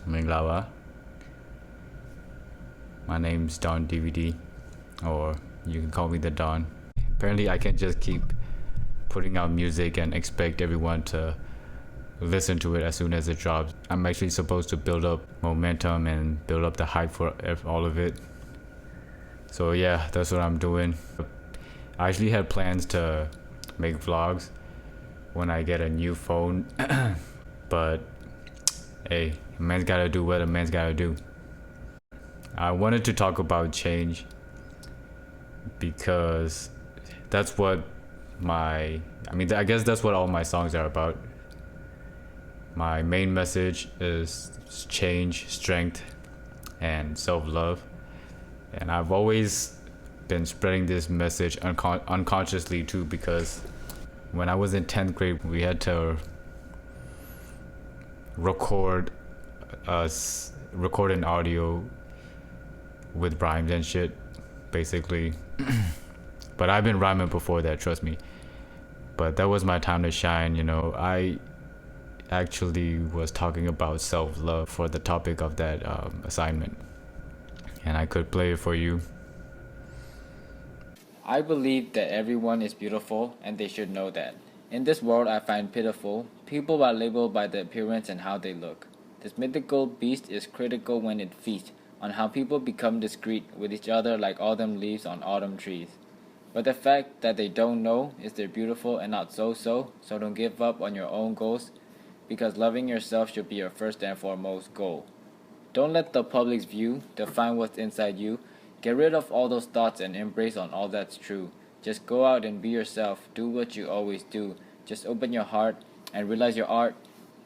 Minglawa. My name's Don DVD, or you can call me the Don. Apparently, I can't just keep putting out music and expect everyone to listen to it as soon as it drops. I'm actually supposed to build up momentum and build up the hype for all of it. So yeah, that's what I'm doing. I actually had plans to make vlogs when I get a new phone, but hey, a man's gotta do what a man's gotta do. I wanted to talk about change because that's what I guess that's what all my songs are about. My main message is change, strength, and self-love. And I've always been spreading this message unconsciously too, because when I was in 10th grade, we had to record an audio with rhymes and shit, basically. But I've been rhyming before that, trust me. But that was my time to shine, you know. I actually was talking about self-love for the topic of that assignment, and I could play it for you. I believe that everyone is beautiful and they should know that. In this world I find pitiful, people are labeled by the appearance and how they look. This mythical beast is critical when it feasts on how people become discreet with each other like autumn leaves on autumn trees. But the fact that they don't know is they're beautiful and not so don't give up on your own goals, because loving yourself should be your first and foremost goal. Don't let the public's view define what's inside you. Get rid of all those thoughts and embrace on all that's true. Just go out and be yourself. Do what you always do. Just open your heart and realize your art,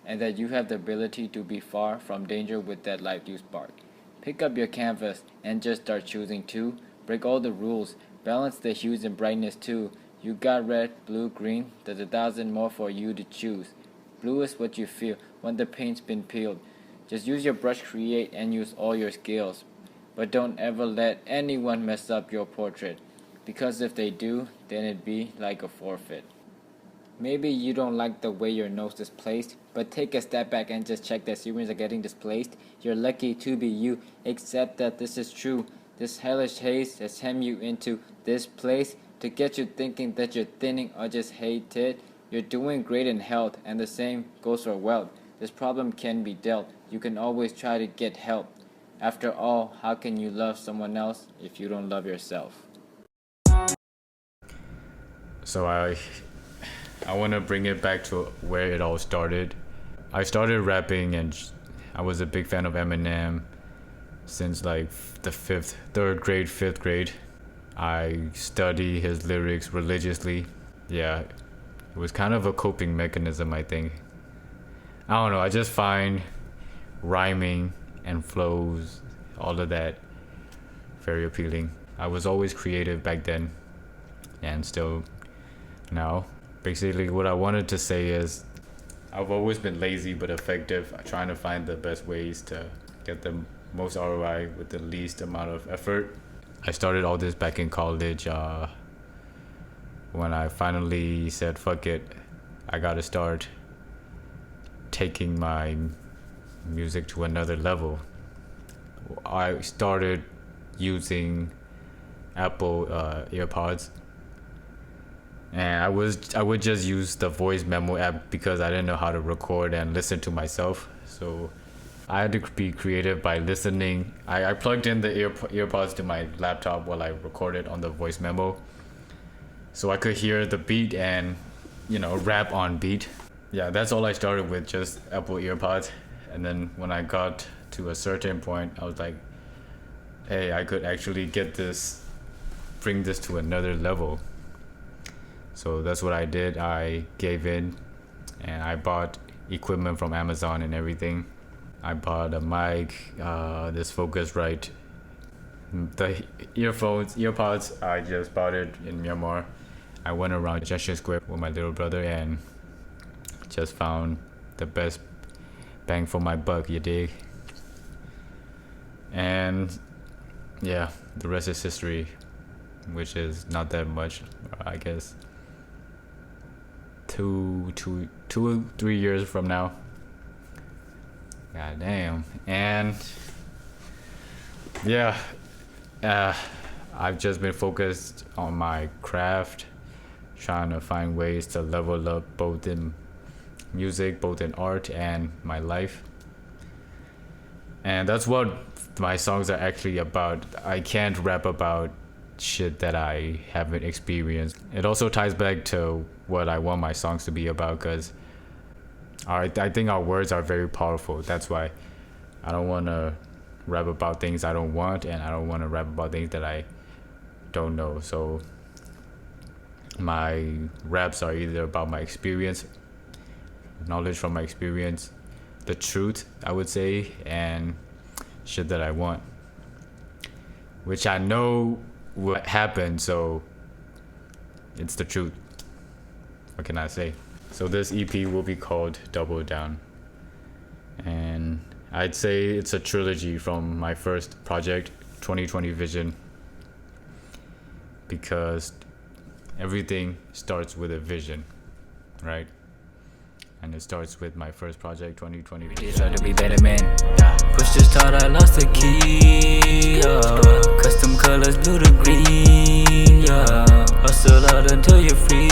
and that you have the ability to be far from danger with that light you spark. Pick up your canvas and just start choosing too. Break all the rules. Balance the hues and brightness too. You got red, blue, green. There's 1,000 more for you to choose. Blue is what you feel when the paint's been peeled. Just use your brush, create, and use all your skills. But don't ever let anyone mess up your portrait, because if they do, then it'd be like a forfeit. Maybe you don't like the way your nose is placed, but take a step back and just check that cereals are getting displaced. You're lucky to be you, accept that this is true. This hellish haze has hemmed you into this place to get you thinking that you're thinning or just hate it. You're doing great in health, and the same goes for wealth. This problem can be dealt. You can always try to get help. After all, how can you love someone else if you don't love yourself? So I want to bring it back to where it all started. I started rapping, and I was a big fan of Eminem since like the third grade, fifth grade. I study his lyrics religiously. Yeah, it was kind of a coping mechanism, I think. I don't know, I just find rhyming and flows, all of that, very appealing. I was always creative back then, and still now. Basically, what I wanted to say is I've always been lazy but effective, trying to find the best ways to get the most ROI with the least amount of effort. I started all this back in college when I finally said, fuck it, I gotta start taking my music to another level. I started using Apple AirPods, and I would just use the voice memo app because I didn't know how to record and listen to myself. So I had to be creative by listening. I plugged in the earpods to my laptop while I recorded on the voice memo, so I could hear the beat and, you know, rap on beat. Yeah, that's all I started with, just Apple EarPods. And then when I got to a certain point, I was like, hey, I could actually bring this to another level. So that's what I did. I gave in and I bought equipment from Amazon and everything. I bought a mic, this Focusrite. The earpods, I just bought it in Myanmar. I went around Junction Square with my little brother and just found the best bang for my buck, you dig? And yeah, the rest is history, which is not that much, I guess. 2 3 years from now, God damn. And yeah, I've just been focused on my craft, trying to find ways to level up both in music, both in art and my life. And that's what my songs are actually about. I can't rap about shit that I haven't experienced. It also ties back to what I want my songs to be about, because I think our words are very powerful. That's why I don't want to rap about things I don't want, and I don't want to rap about things that I don't know. So my raps are either about my experience, knowledge from my experience, the truth, I would say, and shit that I want, which I know will happen, so it's the truth. What can I say? So this EP will be called Double Down, and I'd say it's a trilogy from my first project, 2020 Vision, because everything starts with a vision, right? And it starts with my first project, 2020 Vision. Try to be better man, yeah. Push the start, I lost the key, yeah. Custom colors, blue to green, yeah. Hustle hard until you're free.